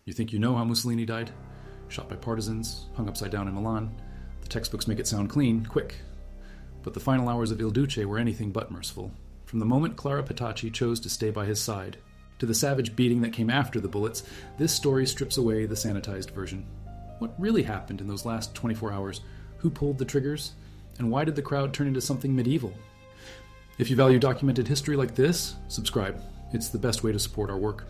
You think you know how Mussolini died? Shot by partisans, hung upside down in Milan. The textbooks make it sound clean, quick. But the final hours of Il Duce were anything but merciful. From the moment Clara Petacci chose to stay by his side, to the savage beating that came after the bullets, this story strips away the sanitized version. What really happened in those last 24 hours? Who pulled the triggers? And why did the crowd turn into something medieval? If you value documented history like this, subscribe. It's the best way to support our work.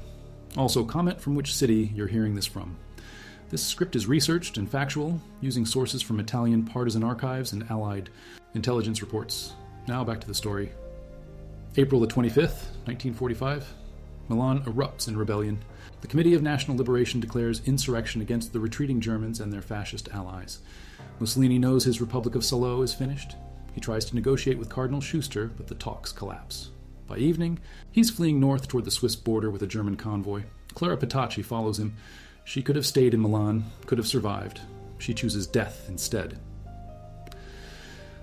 Also, comment from which city you're hearing this from. This script is researched and factual, using sources from Italian partisan archives and Allied intelligence reports. Now back to the story. April the 25th, 1945. Milan erupts in rebellion. The Committee of National Liberation declares insurrection against the retreating Germans and their fascist allies. Mussolini knows his Republic of Salo is finished. He tries to negotiate with Cardinal Schuster, but the talks collapse. By evening, he's fleeing north toward the Swiss border with a German convoy. Clara Petacci follows him. She could have stayed in Milan, could have survived. She chooses death instead.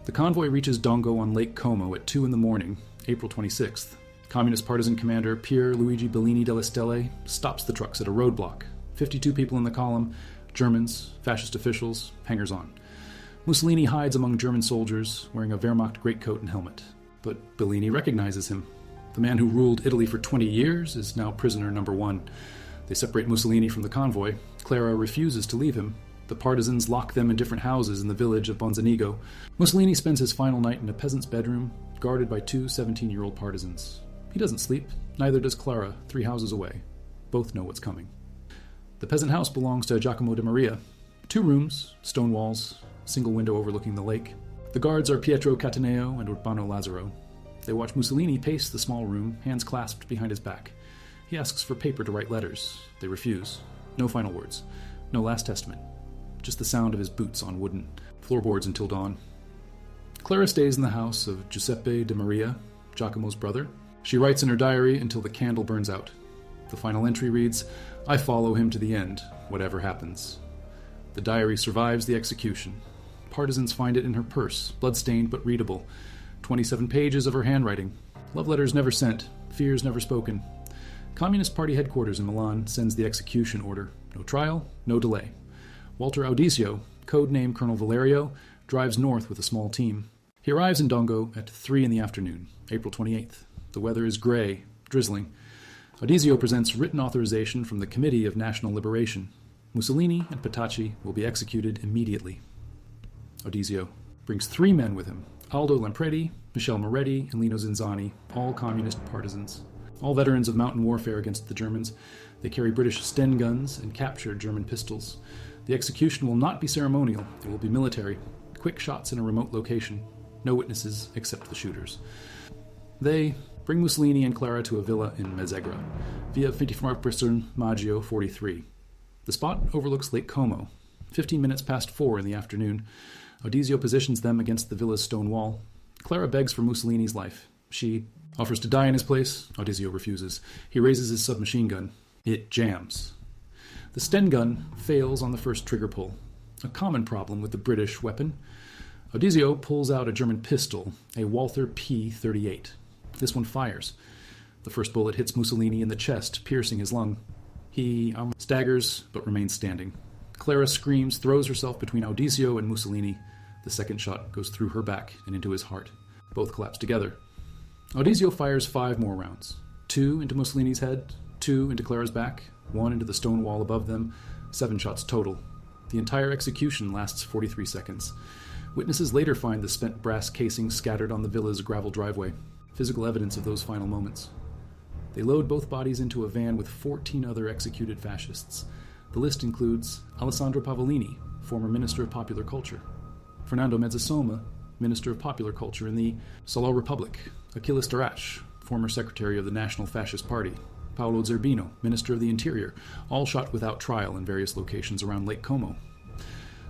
The convoy reaches Dongo on Lake Como at 2 a.m, April 26th. Communist partisan commander Pier Luigi Bellini delle Stelle stops the trucks at a roadblock. 52 people in the column, Germans, fascist officials, hangers-on. Mussolini hides among German soldiers, wearing a Wehrmacht greatcoat and helmet. But Bellini recognizes him. The man who ruled Italy for 20 years is now prisoner number 1. They separate Mussolini from the convoy. Clara refuses to leave him. The partisans lock them in different houses in the village of Bonzanigo. Mussolini spends his final night in a peasant's bedroom, guarded by 2 17-year-old partisans. He doesn't sleep, neither does Clara, 3 houses away. Both know what's coming. The peasant house belongs to Giacomo de Maria. 2 rooms, stone walls, single window overlooking the lake. The guards are Pietro Cataneo and Urbano Lazzaro. They watch Mussolini pace the small room, hands clasped behind his back. He asks for paper to write letters. They refuse. No final words. No last testament. Just the sound of his boots on wooden floorboards until dawn. Clara stays in the house of Giuseppe de Maria, Giacomo's brother. She writes in her diary until the candle burns out. The final entry reads, "I follow him to the end, whatever happens." The diary survives the execution. Partisans find it in her purse, blood-stained but readable. 27 pages of her handwriting. Love letters never sent, fears never spoken. Communist Party headquarters in Milan sends the execution order. No trial, no delay. Walter Audisio, codename Colonel Valerio, drives north with a small team. He arrives in Dongo at 3 p.m, April 28th. The weather is gray, drizzling. Audisio presents written authorization from the Committee of National Liberation. Mussolini and Petacci will be executed immediately. Audisio brings 3 men with him: Aldo Lampredi, Michel Moretti, and Lino Zinzani, all communist partisans. All veterans of mountain warfare against the Germans. They carry British Sten guns and captured German pistols. The execution will not be ceremonial. It will be military. Quick shots in a remote location. No witnesses except the shooters. They bring Mussolini and Clara to a villa in Mezzegra, via 24 Maggio 43. The spot overlooks Lake Como. 15 minutes past 4 in the afternoon, Audisio positions them against the villa's stone wall. Clara begs for Mussolini's life. She offers to die in his place. Audisio refuses. He raises his submachine gun. It jams. The Sten gun fails on the first trigger pull, a common problem with the British weapon. Audisio pulls out a German pistol, a Walther P-38. This one fires. The first bullet hits Mussolini in the chest, piercing his lung. He staggers, but remains standing. Clara screams, throws herself between Audisio and Mussolini. The second shot goes through her back and into his heart. Both collapse together. Audisio fires 5 more rounds. 2 into Mussolini's head, 2 into Clara's back, 1 into the stone wall above them, 7 shots total. The entire execution lasts 43 seconds. Witnesses later find the spent brass casing scattered on the villa's gravel driveway, physical evidence of those final moments. They load both bodies into a van with 14 other executed fascists. The list includes Alessandro Pavolini, former Minister of Popular Culture; Fernando Mezzasoma, Minister of Popular Culture in the Salo Republic; Achilles Darash, former Secretary of the National Fascist Party; Paolo Zerbino, Minister of the Interior, all shot without trial in various locations around Lake Como.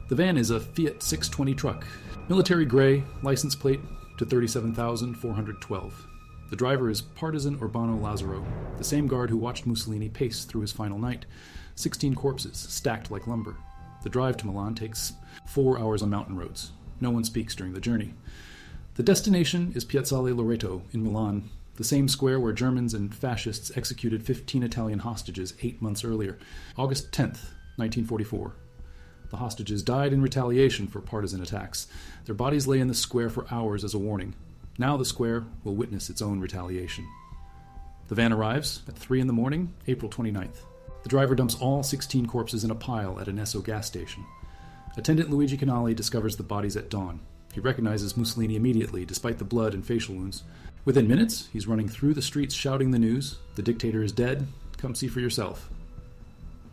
The van is a Fiat 620 truck, military gray, license plate to 37,412. The driver is partisan Urbano Lazzaro, the same guard who watched Mussolini pace through his final night. 16 corpses, stacked like lumber. The drive to Milan takes 4 hours on mountain roads. No one speaks during the journey. The destination is Piazzale Loreto in Milan, the same square where Germans and fascists executed 15 Italian hostages 8 months earlier, August 10th, 1944. The hostages died in retaliation for partisan attacks. Their bodies lay in the square for hours as a warning. Now the square will witness its own retaliation. The van arrives at 3 in the morning, April 29th. The driver dumps all 16 corpses in a pile at an Esso gas station. Attendant Luigi Canali discovers the bodies at dawn. He recognizes Mussolini immediately, despite the blood and facial wounds. Within minutes, he's running through the streets shouting the news. The dictator is dead. Come see for yourself.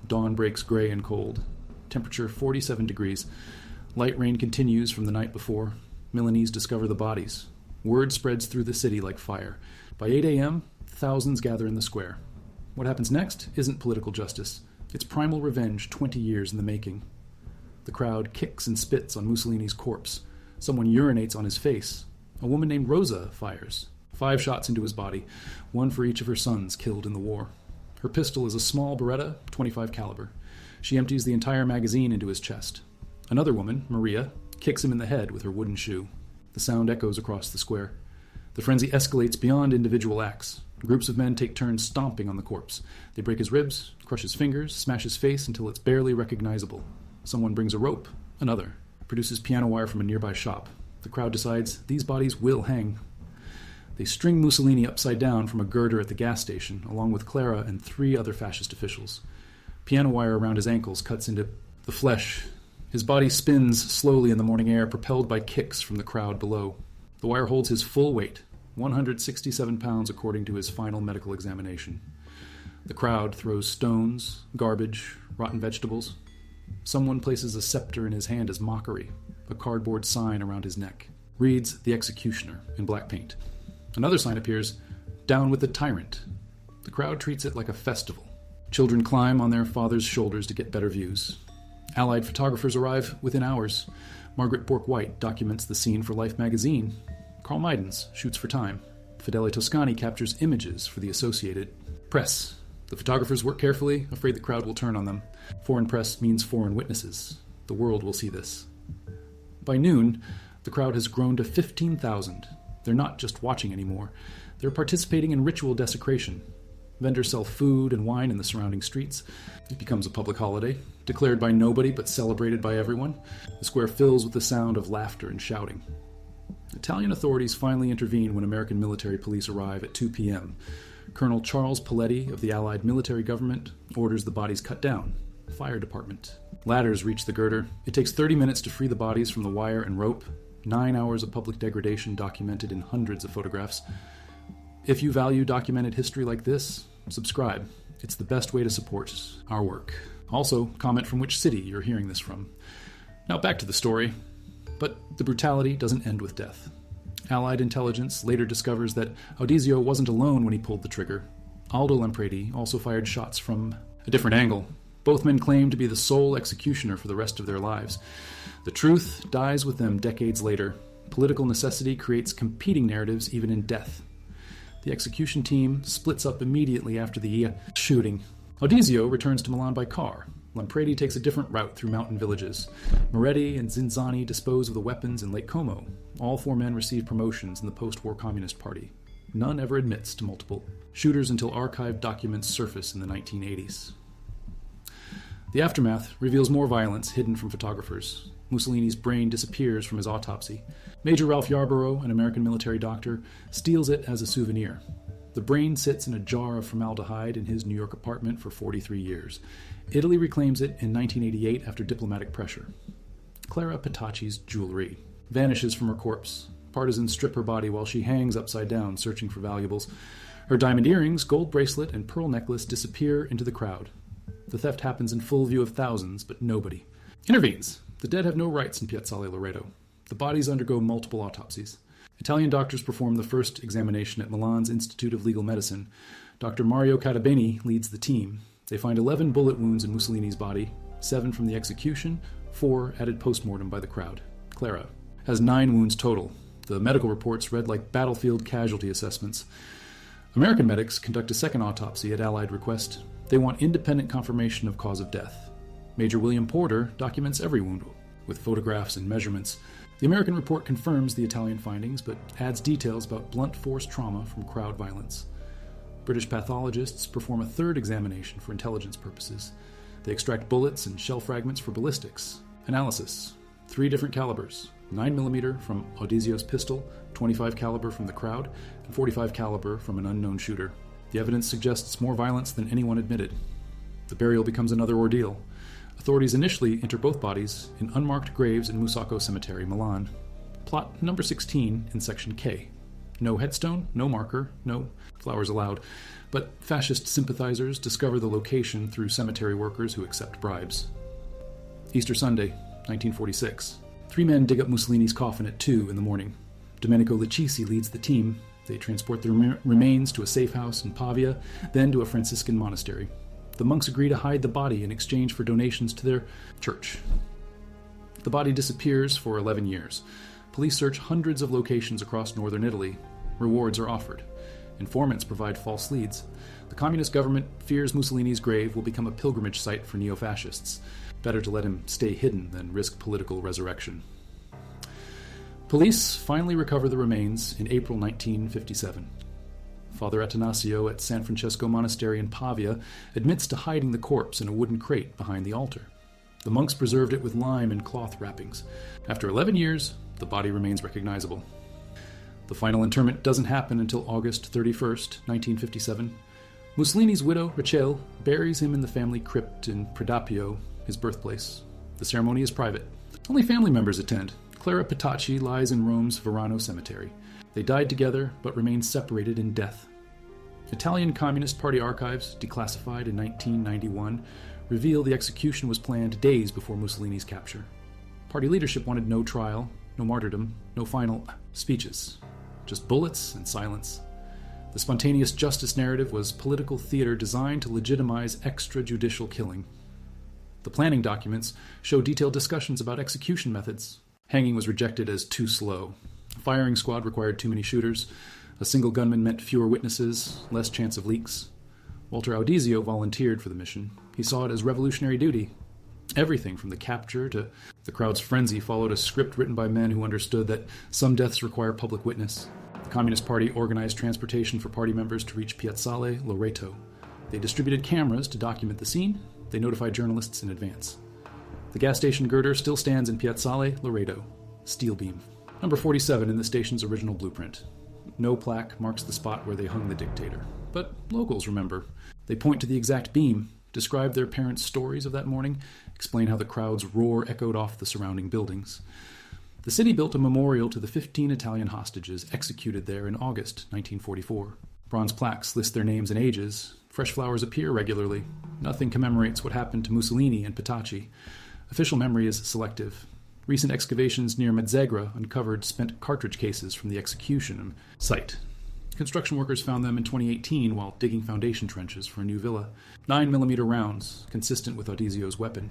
Dawn breaks gray and cold. Temperature 47 degrees. Light rain continues from the night before. Milanese discover the bodies. Word spreads through the city like fire. By 8 a.m., thousands gather in the square. What happens next isn't political justice. It's primal revenge 20 years in the making. The crowd kicks and spits on Mussolini's corpse. Someone urinates on his face. A woman named Rosa fires. 5 shots into his body, 1 for each of her sons killed in the war. Her pistol is a small Beretta, 25 caliber. She empties the entire magazine into his chest. Another woman, Maria, kicks him in the head with her wooden shoe. The sound echoes across the square. The frenzy escalates beyond individual acts. Groups of men take turns stomping on the corpse. They break his ribs, crush his fingers, smash his face until it's barely recognizable. Someone brings a rope. Another produces piano wire from a nearby shop. The crowd decides these bodies will hang. They string Mussolini upside down from a girder at the gas station, along with Clara and 3 other fascist officials. Piano wire around his ankles cuts into the flesh. His body spins slowly in the morning air, propelled by kicks from the crowd below. The wire holds his full weight, 167 pounds according to his final medical examination. The crowd throws stones, garbage, rotten vegetables. Someone places a scepter in his hand as mockery. A cardboard sign around his neck reads "The Executioner" in black paint. Another sign appears, "Down with the Tyrant." The crowd treats it like a festival. Children climb on their father's shoulders to get better views. Allied photographers arrive within hours. Margaret Bork-White documents the scene for Life magazine. Carl Meidens shoots for Time. Fidele Toscani captures images for the Associated Press. The photographers work carefully, afraid the crowd will turn on them. Foreign press means foreign witnesses. The world will see this. By noon, the crowd has grown to 15,000. They're not just watching anymore. They're participating in ritual desecration. Vendors sell food and wine in the surrounding streets. It becomes a public holiday, declared by nobody but celebrated by everyone. The square fills with the sound of laughter and shouting. Italian authorities finally intervene when American military police arrive at 2 p.m. Colonel Charles Paletti of the Allied military government orders the bodies cut down. Fire department. Ladders reach the girder. It takes 30 minutes to free the bodies from the wire and rope. 9 hours of public degradation documented in hundreds of photographs. If you value documented history like this, subscribe. It's the best way to support our work. Also, comment from which city you're hearing this from. Now back to the story. But the brutality doesn't end with death. Allied intelligence later discovers that Audizio wasn't alone when he pulled the trigger. Aldo Lampredi also fired shots from a different angle. Both men claim to be the sole executioner for the rest of their lives. The truth dies with them decades later. Political necessity creates competing narratives even in death. The execution team splits up immediately after the shooting. Audizio returns to Milan by car. Lampredi takes a different route through mountain villages. Moretti and Zinzani dispose of the weapons in Lake Como. All 4 men receive promotions in the post-war Communist Party. None ever admits to multiple shooters until archived documents surface in the 1980s. The aftermath reveals more violence hidden from photographers. Mussolini's brain disappears from his autopsy. Major Ralph Yarborough, an American military doctor, steals it as a souvenir. The brain sits in a jar of formaldehyde in his New York apartment for 43 years. Italy reclaims it in 1988 after diplomatic pressure. Clara Petacci's jewelry vanishes from her corpse. Partisans strip her body while she hangs upside down, searching for valuables. Her diamond earrings, gold bracelet, and pearl necklace disappear into the crowd. The theft happens in full view of thousands, but nobody intervenes. The dead have no rights in Piazzale Loreto. The bodies undergo multiple autopsies. Italian doctors perform the first examination at Milan's Institute of Legal Medicine. Dr. Mario Catabeni leads the team. They find 11 bullet wounds in Mussolini's body, 7 from the execution, 4 added post-mortem by the crowd. Clara has 9 wounds total. The medical reports read like battlefield casualty assessments. American medics conduct a second autopsy at Allied request. They want independent confirmation of cause of death. Major William Porter documents every wound with photographs and measurements. The American report confirms the Italian findings, but adds details about blunt force trauma from crowd violence. British pathologists perform a third examination for intelligence purposes. They extract bullets and shell fragments for ballistics. Analysis: 3 different calibers: 9mm from Audizio's pistol, 25 caliber from the crowd, and 45 caliber from an unknown shooter. The evidence suggests more violence than anyone admitted. The burial becomes another ordeal. Authorities initially enter both bodies in unmarked graves in Musacco Cemetery, Milan. Plot number 16 in section K. No headstone, no marker, no flowers allowed, but fascist sympathizers discover the location through cemetery workers who accept bribes. Easter Sunday, 1946. 3 men dig up Mussolini's coffin at 2 in the morning. Domenico Licisi leads the team. They transport the remains to a safe house in Pavia, then to a Franciscan monastery. The monks agree to hide the body in exchange for donations to their church. The body disappears for 11 years. Police search hundreds of locations across northern Italy. Rewards are offered. Informants provide false leads. The communist government fears Mussolini's grave will become a pilgrimage site for neo-fascists. Better to let him stay hidden than risk political resurrection. Police finally recover the remains in April 1957. Father Atanasio at San Francesco Monastery in Pavia admits to hiding the corpse in a wooden crate behind the altar. The monks preserved it with lime and cloth wrappings. After 11 years, the body remains recognizable. The final interment doesn't happen until August 31st, 1957. Mussolini's widow, Rachel, buries him in the family crypt in Predappio, his birthplace. The ceremony is private. Only family members attend. Clara Petacci lies in Rome's Verano Cemetery. They died together, but remained separated in death. Italian Communist Party archives, declassified in 1991, reveal the execution was planned days before Mussolini's capture. Party leadership wanted no trial, no martyrdom, no final speeches. Just bullets and silence. The spontaneous justice narrative was political theater designed to legitimize extrajudicial killing. The planning documents show detailed discussions about execution methods. Hanging was rejected as too slow. A firing squad required too many shooters. A single gunman meant fewer witnesses, less chance of leaks. Walter Audizio volunteered for the mission. He saw it as revolutionary duty. Everything from the capture to the crowd's frenzy followed a script written by men who understood that some deaths require public witness. The Communist Party organized transportation for party members to reach Piazzale Loreto. They distributed cameras to document the scene. They notified journalists in advance. The gas station girder still stands in Piazzale Loreto. Steel beam. Number 47 in the station's original blueprint. No plaque marks the spot where they hung the dictator. But locals remember. They point to the exact beam, describe their parents' stories of that morning, explain how the crowd's roar echoed off the surrounding buildings. The city built a memorial to the 15 Italian hostages executed there in August 1944. Bronze plaques list their names and ages. Fresh flowers appear regularly. Nothing commemorates what happened to Mussolini and Petacci. Official memory is selective. Recent excavations near Mezzegra uncovered spent cartridge cases from the execution site. Construction workers found them in 2018 while digging foundation trenches for a new villa. 9mm rounds, consistent with Audizio's weapon.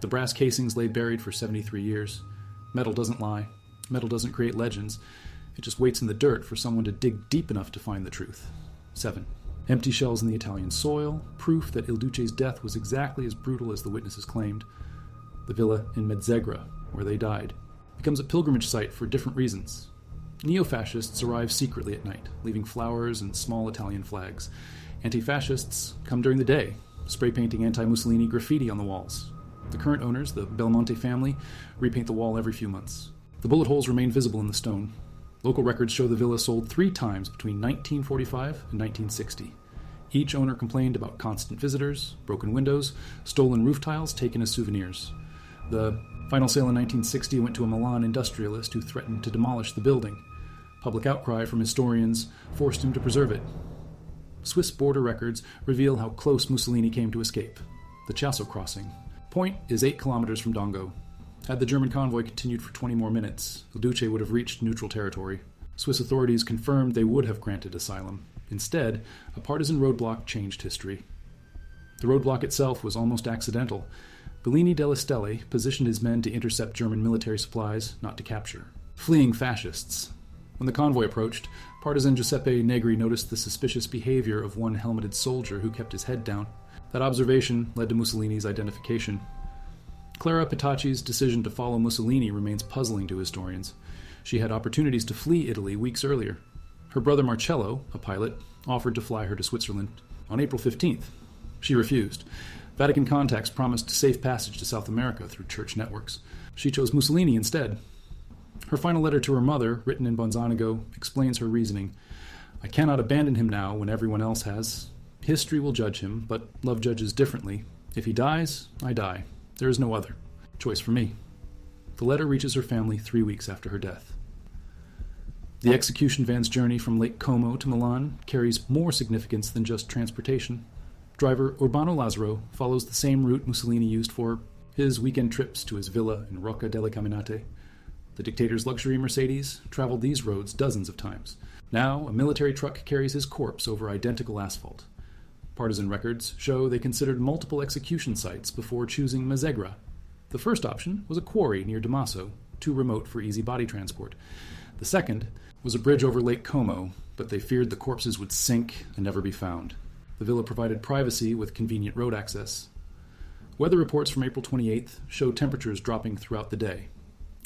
The brass casings lay buried for 73 years. Metal doesn't lie. Metal doesn't create legends. It just waits in the dirt for someone to dig deep enough to find the truth. 7. Empty shells in the Italian soil, proof that Il Duce's death was exactly as brutal as the witnesses claimed. The villa in Mezzegra, where they died, becomes a pilgrimage site for different reasons. Neo-fascists arrive secretly at night, leaving flowers and small Italian flags. Anti-fascists come during the day, spray-painting anti-Mussolini graffiti on the walls. The current owners, the Belmonte family, repaint the wall every few months. The bullet holes remain visible in the stone. Local records show the villa sold 3 times between 1945 and 1960. Each owner complained about constant visitors, broken windows, stolen roof tiles taken as souvenirs. The final sale in 1960 went to a Milan industrialist who threatened to demolish the building. Public outcry from historians forced him to preserve it. Swiss border records reveal how close Mussolini came to escape. The Chiasso crossing. Point is 8 kilometers from Dongo. Had the German convoy continued for 20 more minutes, Il Duce would have reached neutral territory. Swiss authorities confirmed they would have granted asylum. Instead, a partisan roadblock changed history. The roadblock itself was almost accidental. Bellini delle Stelle positioned his men to intercept German military supplies, not to capture. Fleeing fascists. When the convoy approached, partisan Giuseppe Negri noticed the suspicious behavior of one helmeted soldier who kept his head down. That observation led to Mussolini's identification. Clara Petacci's decision to follow Mussolini remains puzzling to historians. She had opportunities to flee Italy weeks earlier. Her brother Marcello, a pilot, offered to fly her to Switzerland on April 15th. She refused. Vatican contacts promised safe passage to South America through church networks. She chose Mussolini instead. Her final letter to her mother, written in Bonzanigo, explains her reasoning. I cannot abandon him now when everyone else has. History will judge him, but love judges differently. If he dies, I die. There is no other choice for me. The letter reaches her family 3 weeks after her death. The execution van's journey from Lake Como to Milan carries more significance than just transportation. Driver Urbano Lazzaro follows the same route Mussolini used for his weekend trips to his villa in Rocca delle Caminate. The dictator's luxury Mercedes traveled these roads dozens of times. Now, a military truck carries his corpse over identical asphalt. Partisan records show they considered multiple execution sites before choosing Mazegra. The first option was a quarry near Damaso, too remote for easy body transport. The second was a bridge over Lake Como, but they feared the corpses would sink and never be found. The villa provided privacy with convenient road access. Weather reports from April 28th show temperatures dropping throughout the day.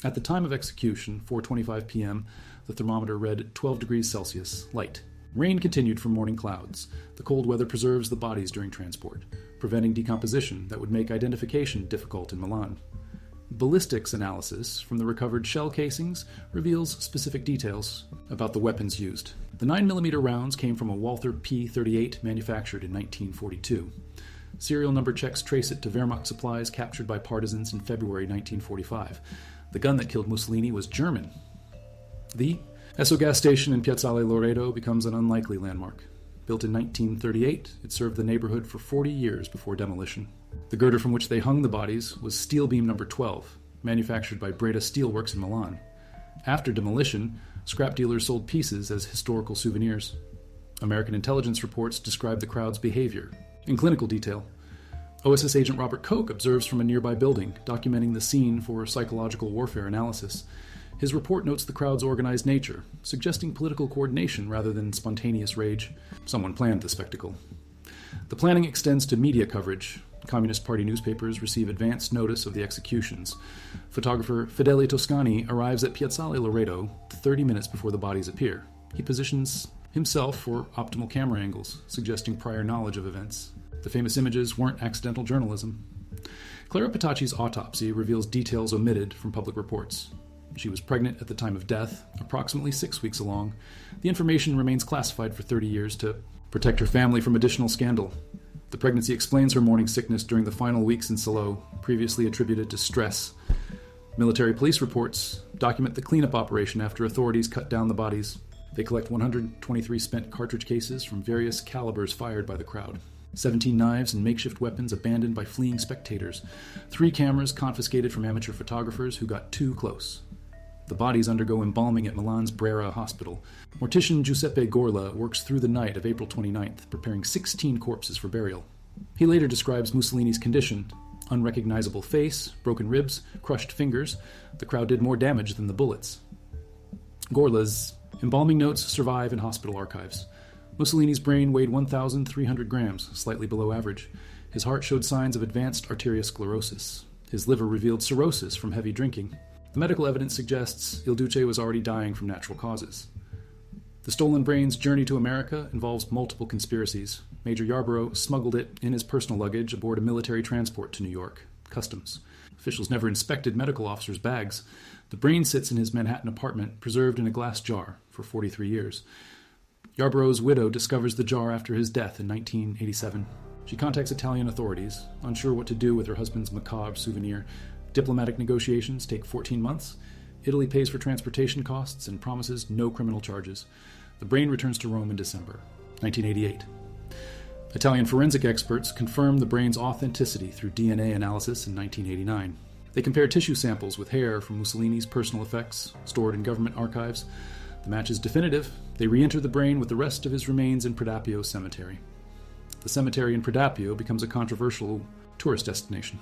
At the time of execution, 4:25 p.m., the thermometer read 12 degrees Celsius, light. Rain continued from morning clouds. The cold weather preserves the bodies during transport, preventing decomposition that would make identification difficult in Milan. Ballistics analysis from the recovered shell casings reveals specific details about the weapons used. The 9mm rounds came from a Walther P-38 manufactured in 1942. Serial number checks trace it to Wehrmacht supplies captured by partisans in February 1945. The gun that killed Mussolini was German. The Esso gas station in Piazzale Loreto becomes an unlikely landmark. Built in 1938, it served the neighborhood for 40 years before demolition. The girder from which they hung the bodies was steel beam number 12, manufactured by Breda Steelworks in Milan. After demolition, scrap dealers sold pieces as historical souvenirs. American intelligence reports describe the crowd's behavior in clinical detail. OSS agent Robert Koch observes from a nearby building, documenting the scene for psychological warfare analysis. His report notes the crowd's organized nature, suggesting political coordination rather than spontaneous rage. Someone planned the spectacle. The planning extends to media coverage. Communist Party newspapers receive advance notice of the executions. Photographer Fedele Toscani arrives at Piazzale Loreto 30 minutes before the bodies appear. He positions himself for optimal camera angles, suggesting prior knowledge of events. The famous images weren't accidental journalism. Clara Petacci's autopsy reveals details omitted from public reports. She was pregnant at the time of death, approximately 6 weeks along. The information remains classified for 30 years to protect her family from additional scandal. The pregnancy explains her morning sickness during the final weeks in Salo, previously attributed to stress. Military police reports document the cleanup operation after authorities cut down the bodies. They collect 123 spent cartridge cases from various calibers fired by the crowd. 17 knives and makeshift weapons abandoned by fleeing spectators. 3 cameras confiscated from amateur photographers who got too close. The bodies undergo embalming at Milan's Brera Hospital. Mortician Giuseppe Gorla works through the night of April 29th, preparing 16 corpses for burial. He later describes Mussolini's condition: unrecognizable face, broken ribs, crushed fingers. The crowd did more damage than the bullets. Gorla's embalming notes survive in hospital archives. Mussolini's brain weighed 1,300 grams, slightly below average. His heart showed signs of advanced arteriosclerosis. His liver revealed cirrhosis from heavy drinking. The medical evidence suggests Il Duce was already dying from natural causes. The stolen brain's journey to America involves multiple conspiracies. Major Yarborough smuggled it in his personal luggage aboard a military transport to New York. Customs. Officials never inspected medical officers' bags. The brain sits in his Manhattan apartment, preserved in a glass jar, for 43 years. Yarborough's widow discovers the jar after his death in 1987. She contacts Italian authorities, unsure what to do with her husband's macabre souvenir. Diplomatic negotiations take 14 months. Italy pays for transportation costs and promises no criminal charges. The brain returns to Rome in December 1988. Italian forensic experts confirm the brain's authenticity through DNA analysis in 1989. They compare tissue samples with hair from Mussolini's personal effects stored in government archives. The match is definitive. They re-enter the brain with the rest of his remains in Predapio Cemetery. The cemetery in Predapio becomes a controversial tourist destination.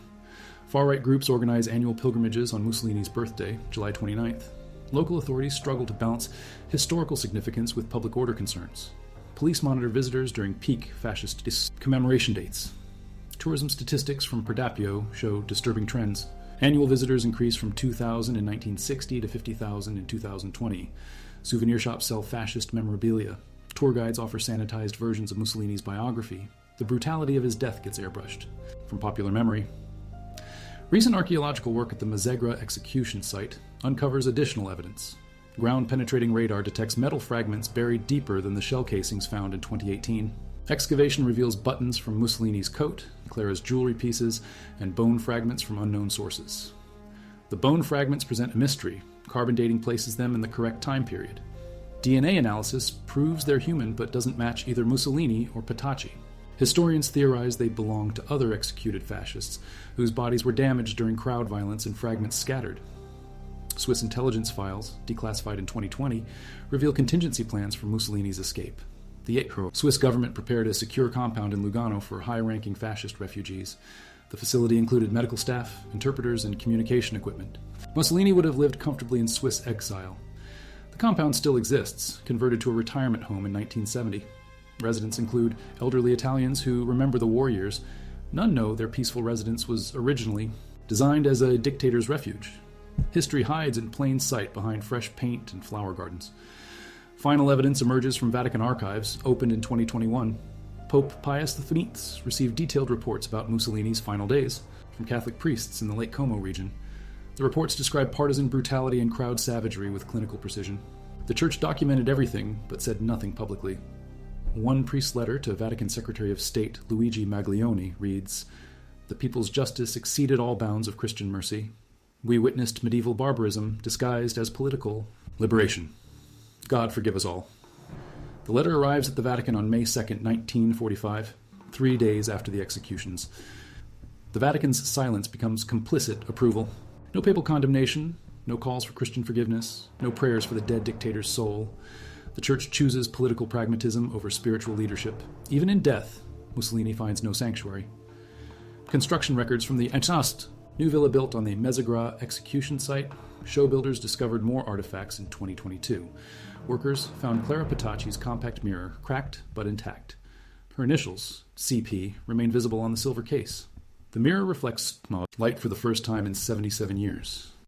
Far-right groups organize annual pilgrimages on Mussolini's birthday, July 29th. Local authorities struggle to balance historical significance with public order concerns. Police monitor visitors during peak fascist commemoration dates. Tourism statistics from Predapio show disturbing trends. Annual visitors increased from 2,000 in 1960 to 50,000 in 2020. Souvenir shops sell fascist memorabilia. Tour guides offer sanitized versions of Mussolini's biography. The brutality of his death gets airbrushed. From popular memory. Recent archaeological work at the Mazzegra execution site uncovers additional evidence. Ground-penetrating radar detects metal fragments buried deeper than the shell casings found in 2018. Excavation reveals buttons from Mussolini's coat, Clara's jewelry pieces, and bone fragments from unknown sources. The bone fragments present a mystery. Carbon dating places them in the correct time period. DNA analysis proves they're human but doesn't match either Mussolini or Petacci. Historians theorize they belong to other executed fascists, whose bodies were damaged during crowd violence and fragments scattered. Swiss intelligence files, declassified in 2020, reveal contingency plans for Mussolini's escape. The Swiss government prepared a secure compound in Lugano for high-ranking fascist refugees. The facility included medical staff, interpreters, and communication equipment. Mussolini would have lived comfortably in Swiss exile. The compound still exists, converted to a retirement home in 1970. Residents include elderly Italians who remember the war years. None know their peaceful residence was originally designed as a dictator's refuge. History hides in plain sight behind fresh paint and flower gardens. Final evidence emerges from Vatican archives, opened in 2021. Pope Pius V received detailed reports about Mussolini's final days from Catholic priests in the Lake Como region. The reports describe partisan brutality and crowd savagery with clinical precision. The Church documented everything, but said nothing publicly. One priest's letter to Vatican Secretary of State Luigi Maglione reads, "The people's justice exceeded all bounds of Christian mercy. We witnessed medieval barbarism disguised as political liberation. God forgive us all." The letter arrives at the Vatican on May 2nd, 1945, 3 days after the executions. The Vatican's silence becomes complicit approval. No papal condemnation, no calls for Christian forgiveness, no prayers for the dead dictator's soul. The Church chooses political pragmatism over spiritual leadership. Even in death, Mussolini finds no sanctuary. Construction records from the Einsast, new villa built on the Mazzegra execution site, show builders discovered more artifacts in 2022. Workers found Clara Petacci's compact mirror, cracked but intact. Her initials, CP, remain visible on the silver case. The mirror reflects light for the first time in 77 years.